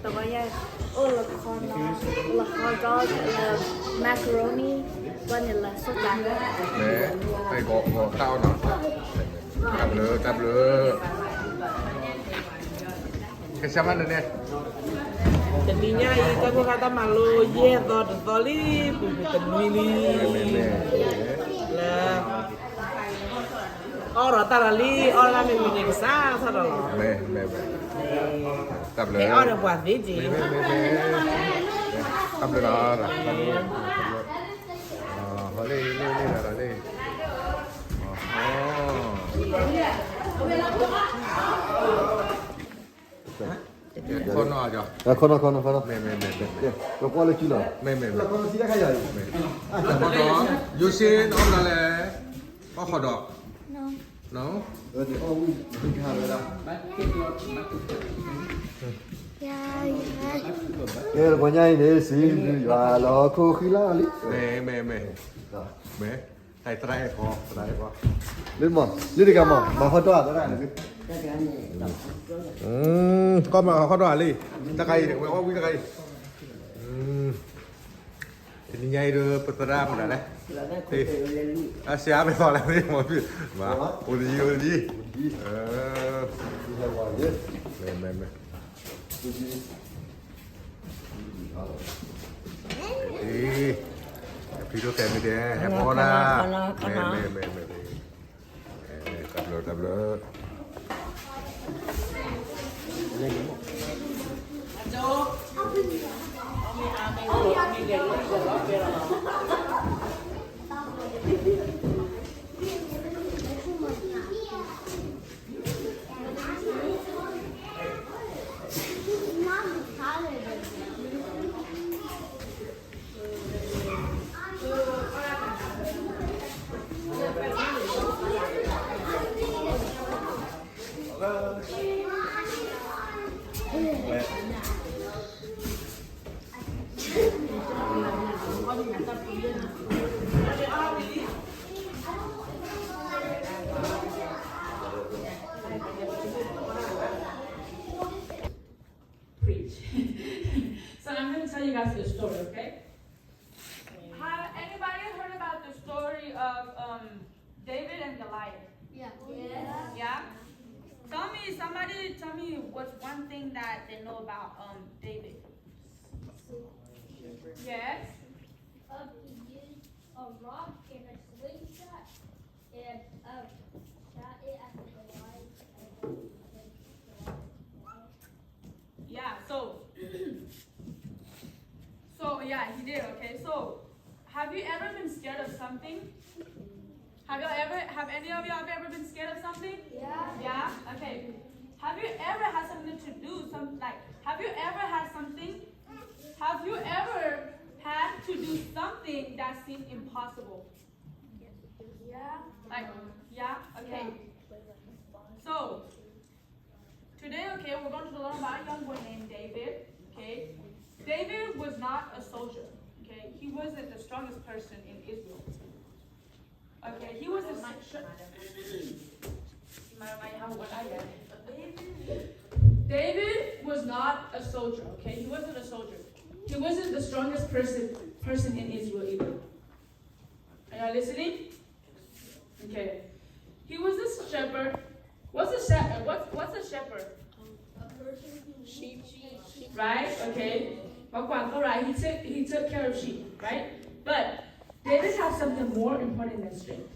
طبعا أول الخضار الماكروني فانيلا صودا Mẹ, phải gõ cao nào. Tập lửa. Cái sao ăn được nè? Jadinya ikan kata malu ye toli bukan mili lah orang tarali orang mili kesah sada loh Mẹ. Tập lửa. orang buat biji Mẹ. Tập lửa đó. Đi là đi. Con nào chưa? Con. Mẹ. Rồi qua lấy chi nào? Mẹ. Con xin khai rồi. Một đó, you xin ông là lẽ có khó đọc. No. Rồi thì ông cái hàng rồi đó. Cái là nhai để xin và nó khô khí lá đi. Mẹ. Thầy trai khó. Lên đi cả mà khó đoạt đó này. Con mà khó đoạt đi. Ta cây thì có quý ta cây. Thì nhai được Petra mà đấy. Thì Asia mới vào làm đi mà Uli. Mẹ. Đi. Đi đâu xem đi đấy. Em có ra. Mẹ. Tập lửa. So I'm going to tell you guys the story, okay? Have anybody heard about the story of David and Goliath? Yeah? Somebody tell me what's one thing that they know about David. Yes? He used a rock and a slingshot and shot it at the Goliath. Yeah, so yeah, he did, okay? So, have you ever been scared of something? Have any of y'all ever been scared of something? Yeah? Okay. Have you ever had something to do, have you ever had to do something that seemed impossible? Yeah? Okay. So, today, okay, we're going to learn about a young boy named David, okay? David was not a soldier, okay? He wasn't the strongest person in Israel. Okay, he was David was not a soldier, okay? He wasn't a soldier. He wasn't the strongest person in Israel either. Are y'all listening? Okay. He was a shepherd. What's a shepherd? Sheep. Right? Okay. Right. He took care of sheep, right? But David had something more important than strength.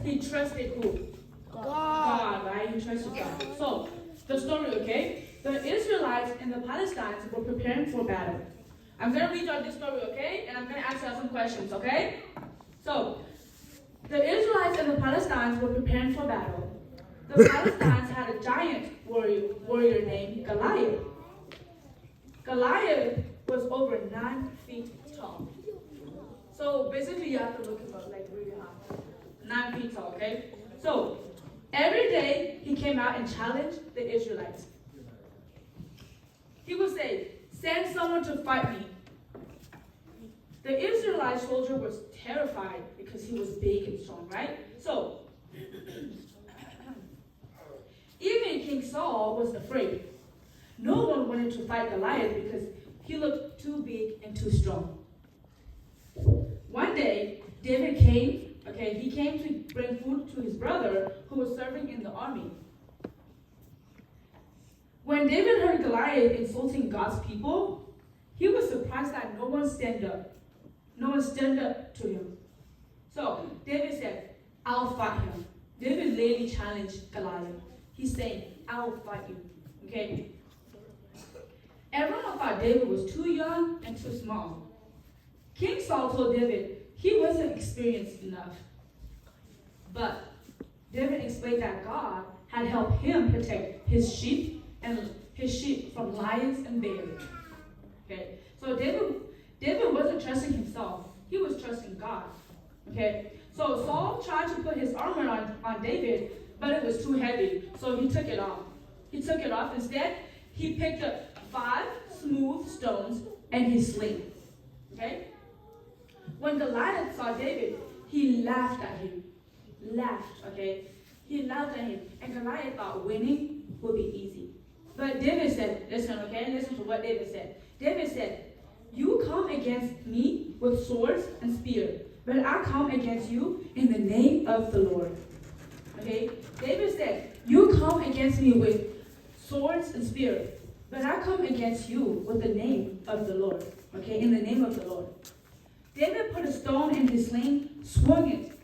He trusted who? God, right? He trusted God. So, the story, okay? The Israelites and the Palestinians were preparing for battle. I'm going to read y'all this story, okay? And I'm going to ask y'all some questions, okay? So, the Israelites and the Palestinians were preparing for battle. The Palestinians had a giant warrior named Goliath. Goliath was over 9 feet tall. So basically you have to look him up like really high. 9 feet tall, okay? So every day he came out and challenged the Israelites. He would say, send someone to fight me. The Israelite soldier was terrified because he was big and strong, right? So even King Saul was afraid. no one wanted to fight Goliath because he looked too big and too strong. One day, David came, he came to bring food to his brother who was serving in the army. When David heard Goliath insulting God's people, he was surprised that no one stood up. No one stood up to him. So David said, I'll fight him. David literally challenged Goliath. He's saying, I'll fight you. Okay? Everyone thought David was too young and too small. King Saul told David he wasn't experienced enough. But David explained that God had helped him protect his sheep from lions and bears. Okay? So David wasn't trusting himself. He was trusting God. Okay? So Saul tried to put his armor on David, but it was too heavy. So he took it off. Instead, he picked up 5 smooth stones and his sling. Okay? When Goliath saw David, he laughed at him. He laughed at him. And Goliath thought winning would be easy. But David said, listen to what David said. David said, you come against me with swords and spear, but I come against you in the name of the Lord. Okay? David said, you come against me with swords and spear, but I come against you with the name of the Lord. Okay? In the name of the Lord. David put a stone in his sling, swung it,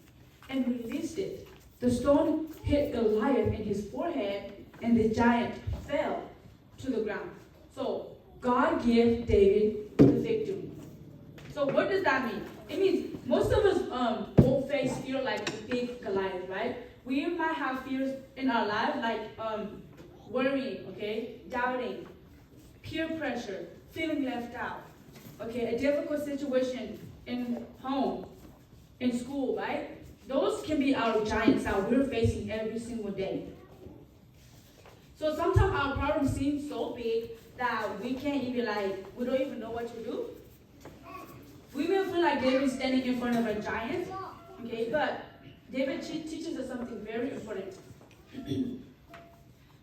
and released it. The stone hit Goliath in his forehead, and the giant fell to the ground. So God gave David the victory. So what does that mean? It means most of us won't face fear like the big Goliath, right? We might have fears in our life like worrying, doubting, peer pressure, feeling left out, a difficult situation in home, in school, right? Those can be our giants that we're facing every single day. So sometimes our problems seem so big that we can't even we don't even know what to do. We may feel like David's standing in front of a giant, but David teaches us something very important.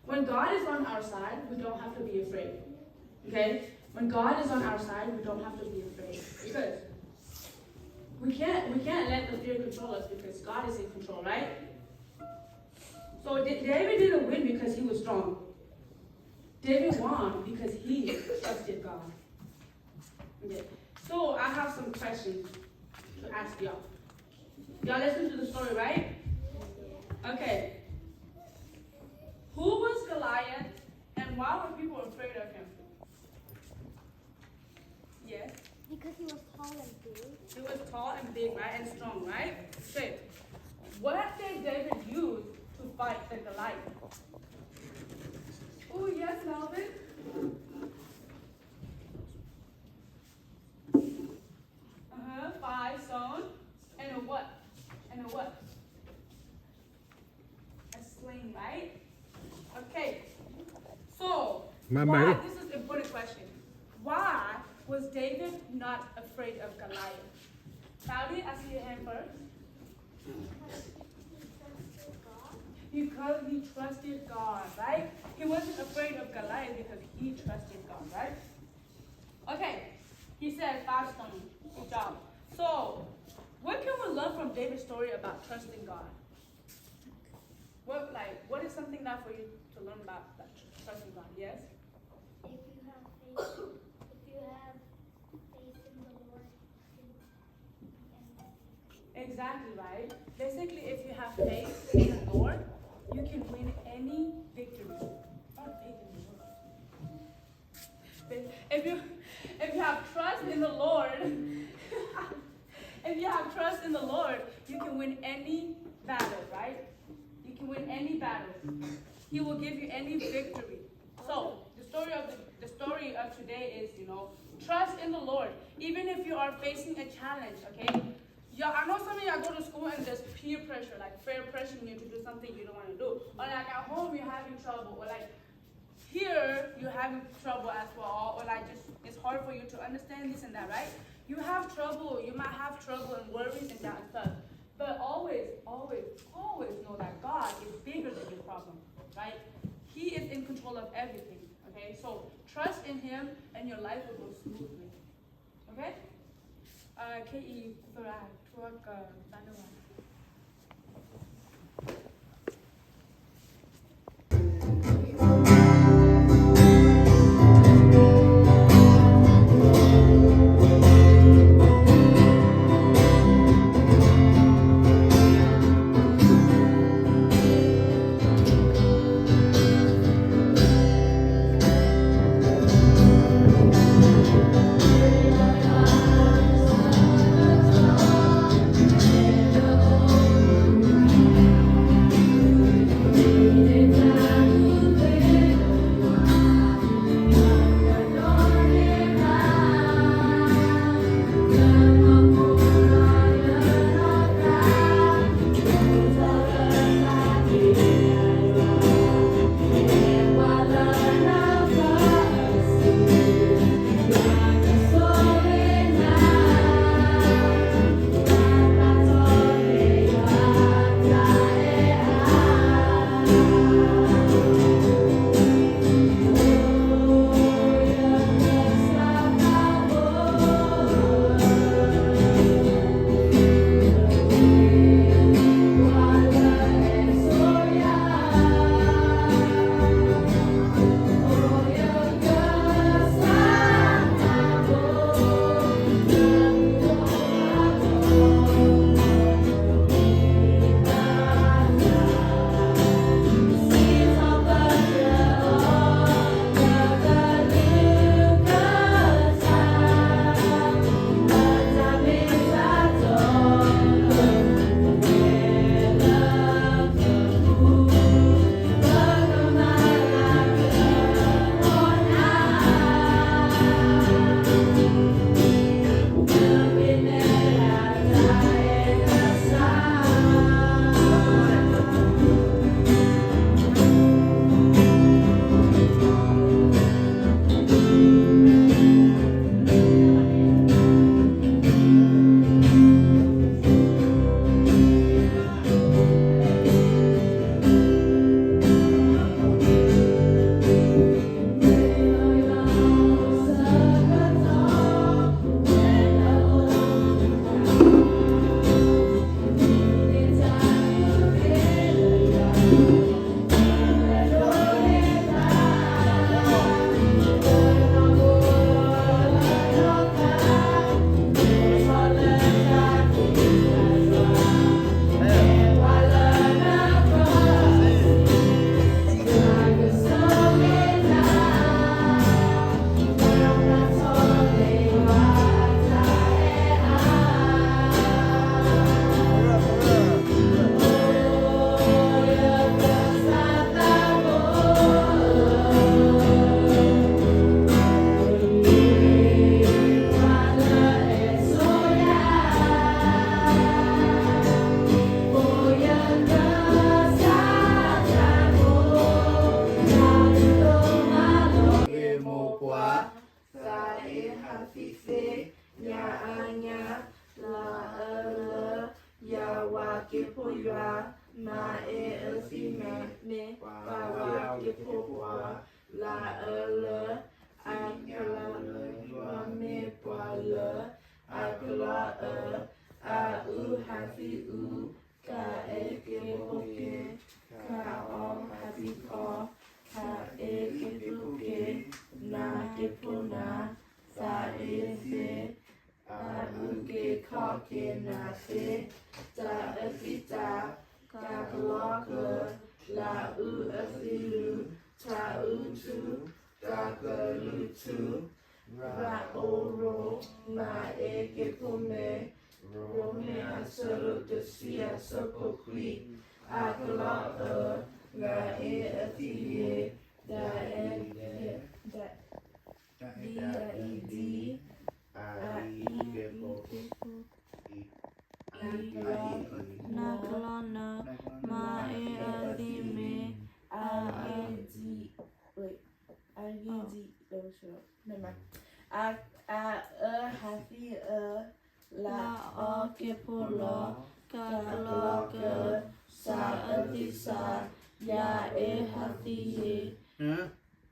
When God is on our side, we don't have to be afraid. When God is on our side, we don't have to be afraid. Because we can't let the fear control us because God is in control, right? So David didn't win because he was strong. David won because he trusted God. So I have some questions to ask y'all. Y'all listen to the story, right? Okay. Who was Goliath and why were people afraid of him? Yes? Because he was tall and big. He was tall and big, right? And strong, right? Okay. What did David use to fight the Goliath? Oh, yes, Melvin. 5 stones. And a what? A sling, right? Okay. So, this is an important question. Why was David not afraid of Goliath? Cloudy, I see your hand first. Because he trusted God, right? He wasn't afraid of Goliath because he trusted God, right? Okay, he said 5 stones. Good job. So, what can we learn from David's story about trusting God? What is something that for you to learn about that trusting God? Yes? If you have faith in the Lord, Exactly, right? Basically, if you have faith in the Lord, you can win any victory. If you have trust in the Lord, you can win any battle, right? You can win any battle. He will give you any victory. So the story of today is, trust in the Lord, even if you are facing a challenge. Yeah, I know some of y'all go to school and there's peer pressure, peer pressuring you to do something you don't want to do. Or at home you're having trouble. Or here you're having trouble as well. Or it's hard for you to understand this and that, right? You have trouble. You might have trouble and worries and that and stuff. But always, always, always know that God is bigger than your problem, right? He is in control of everything, Okay, so trust in Him, and your life will go smoothly. Okay? KE Quran, Tuak Tanawan.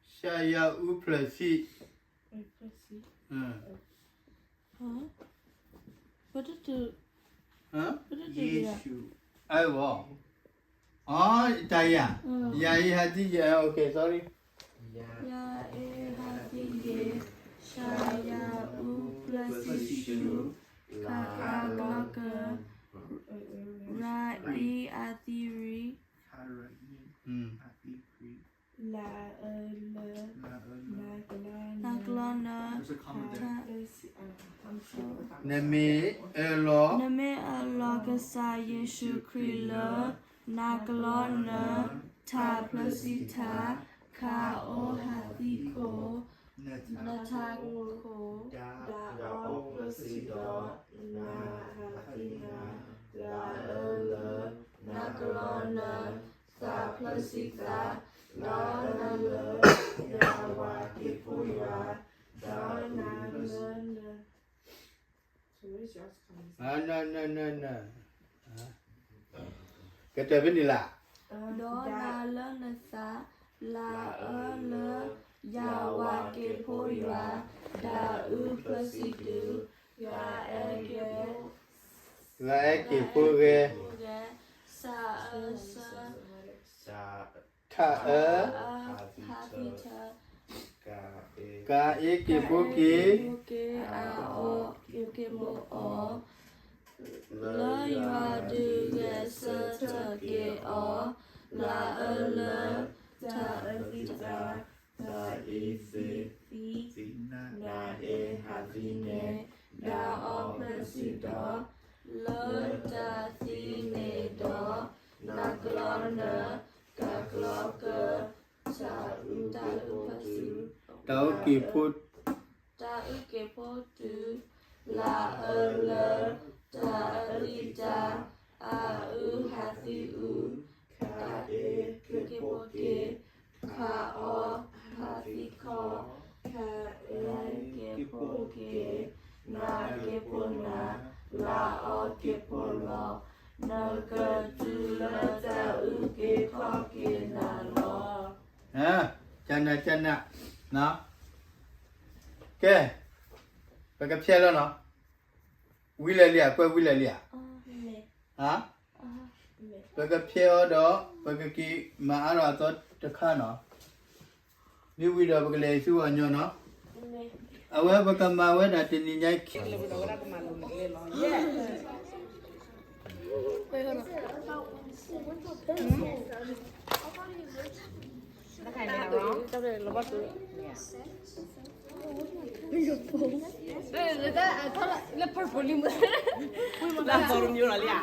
Saya uplasi. What did you? Huh? What did you? I will. Oh, Italian. Yeah, yeah, okay, sorry. Ya hati saya uplasiu kakak rai atiri naglana Name elo. Name Allah kasa Yesu Krila naglana ta plasita ka o hati ko natako da o plasita na hatina la ela naglana ta plasita la ela ya wa kipuya da naglana. So where's yours coming? No. Kata benila. Do na la na sa la la ya wa ke po ya da u plasidu ya ege La ke puge. sa Ka hapita ka ke puki. ke a o ke mo o la ya du ge sa ta ge o la la ta ta ta fi na e havine da o presida la ta si ne do na glorna ka gloka ta pasu Tau ke put. ta ke potu la ta rita a hati ka e ke poke ka o hati ko ka e ke poke na ke pona la o ke polo na ka tu la ta ke poke na lo. Chana. No. Ke. Baka pia lo no. Wilalia, kwa wilalia. Ha? Baka pia do, baka ki maara to takha no. Ni wila baka le su anyo no. Awe baka mawe na tini nyai ki. Le purple limon. La formula ya.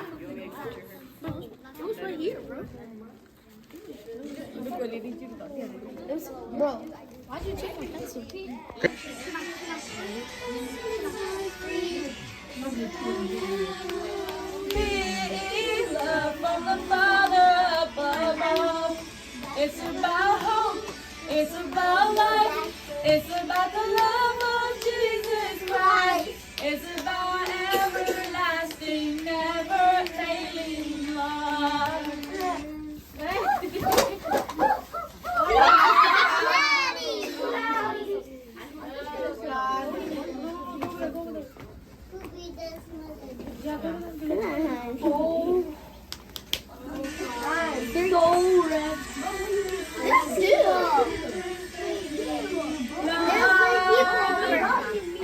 It was right here, bro. Bro, why'd you take my pencil? Be love from the Father above. It's about hope. It's about life. It's about the love of Jesus Christ. It's about everlasting, never failing love.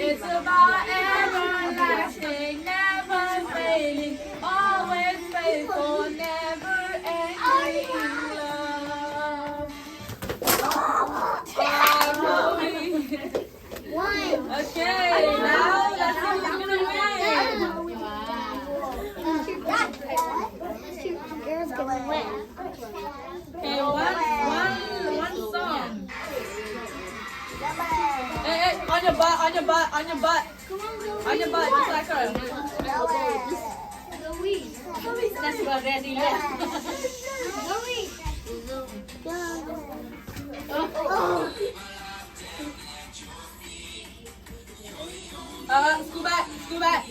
It's about everlasting, never failing, always faithful, never ending love. Okay, now let's see who's gonna win. Girl's gonna win. Okay, one song. Hey, on your butt, on your butt, on your butt. On your butt, just like her. That's what Randy left. School back, school back.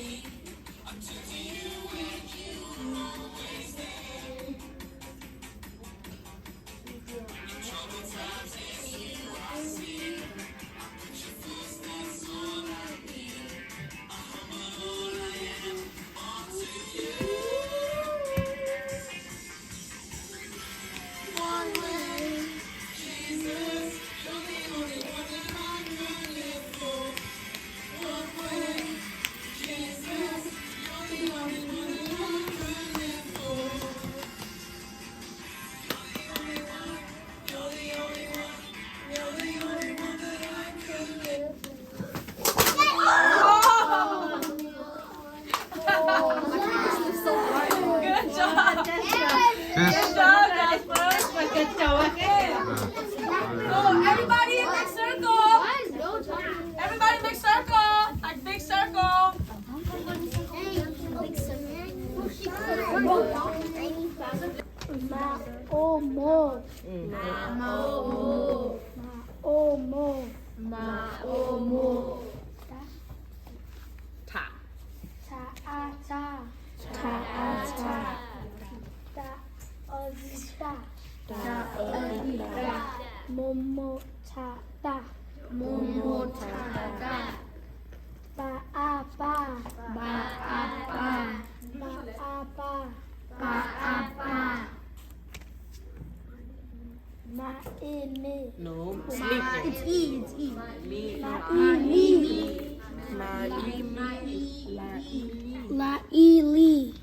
La ili.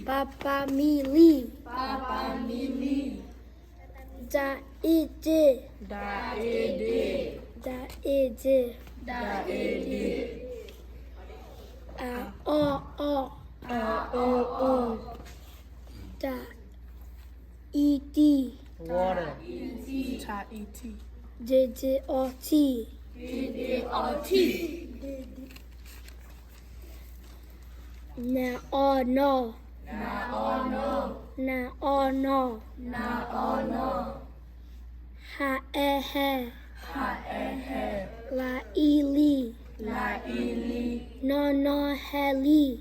Papa mili. Da ede. A o. Da ed. Water. J-J-O-T. Na o no. Ha e he. La ili. No heli.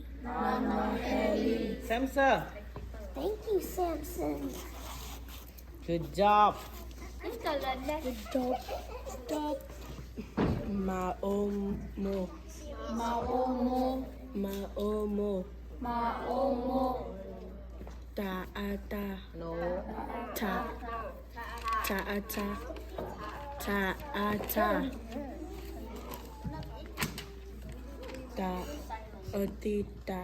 Samson, Thank you, Samson. good job. Stop. Maomo. Taata. No. Taata. Taatita.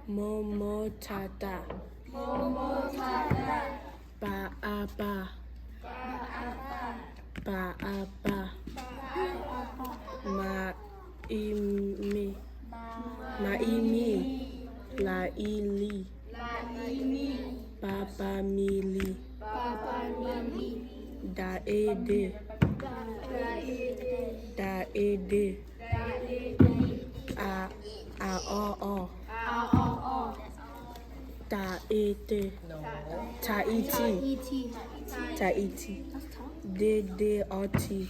Momotata. Paapa. Maimi. Laili. Papa mili. Daede. A-o-o. Taete. Taiti. Dede-oti.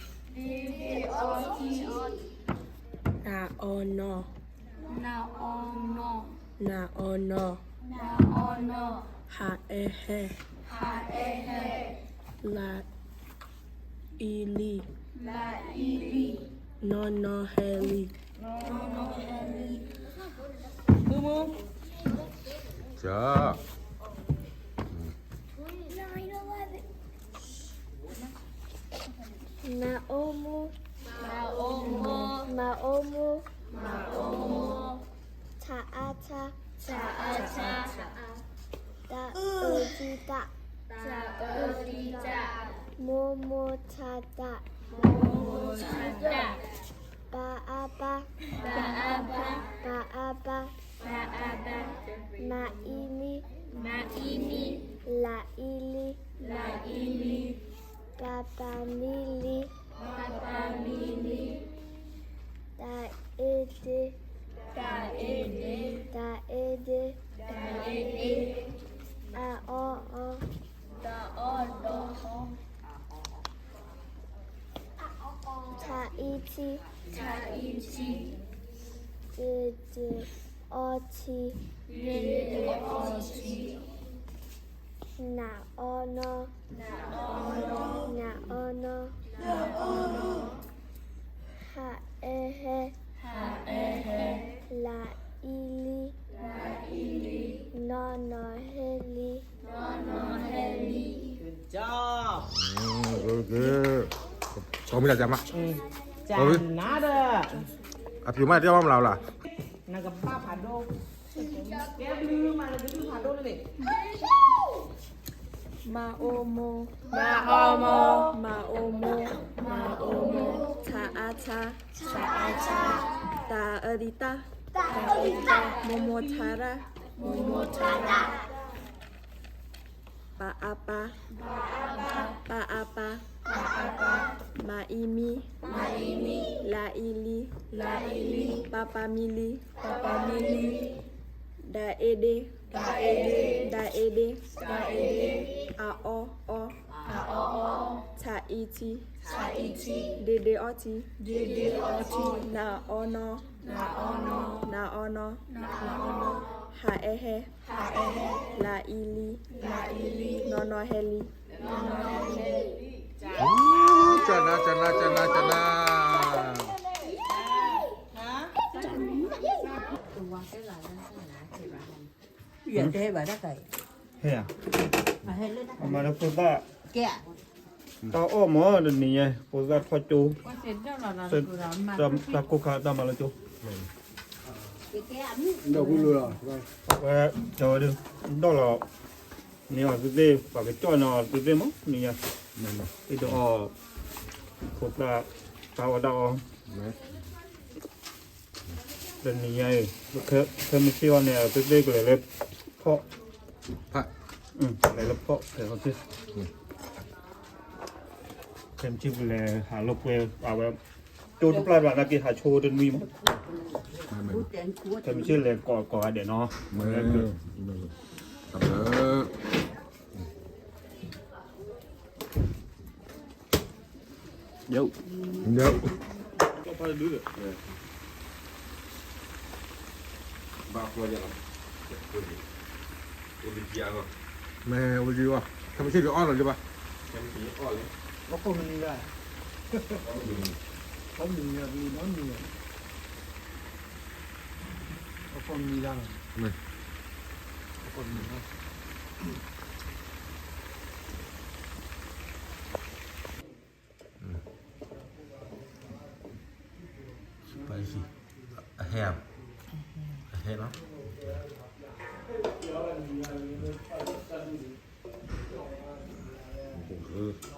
Na-ono. Ha-ehe. La-ili. No-no-heli. Dạ. Maomo. Taata. Da-odita. Momotata. Baaba. Maimi. Laili. Papa mili. Daede. A-o-o. Taiti. Dede-oti. Na-ono. Ha-ehe. La-ili. No-no-heli. Good job. Good. Có mình là chăm ạ. Janada. À phiếu mai đeo làm là. Nagapa pado. Dia blue mana blue pado ni. Maomo. Taata. Daodita. Momotara. Paapa. Maimi. Laili. Papa mili. Daede. A-o-o. Taiti. Dede-oti. Na-ono. Ha-ehe. La-ili. No-no-heli. Chana. Iya deh badak kayak. Hea. Mà hết lên đó. Mà nó phun ta. Kìa. tao ôm mà đừng nhỉ cô ra thoát chú ว่าเสร็จแล้วเรา sẽ เรามา ta cô khá ta mà là chú เดี๋ยวกูรู้หรอ và chờ đi đó là nếu mà cái gì và cái cho nó cái gì mất nhỉ cái đó thuộc là tao ở đâu đừng nhỉ cái mình kêu này cái gì cái này phọ พระ này là phọ để không chứ thêm chip là hà lục về vào về chỗ lúc lại bạn kia hà chô trên mi mà ไม่ thêm chip là cỏ để nó ไม่ทำเออ เดี๋ยว เดี๋ยว ก็พอดูเลย บ้าตัวยังตัวดีเกียร์ก็แม่วันดีวะทำไมชื่ออ้อนหรอใช่ปะทำไมชื่ออ้อนเลย ก็คงมีได้เขามีมีน้อยมีก็คงมีดังก็คงมีนะ spicy a ham a ham เนาะโอ้โห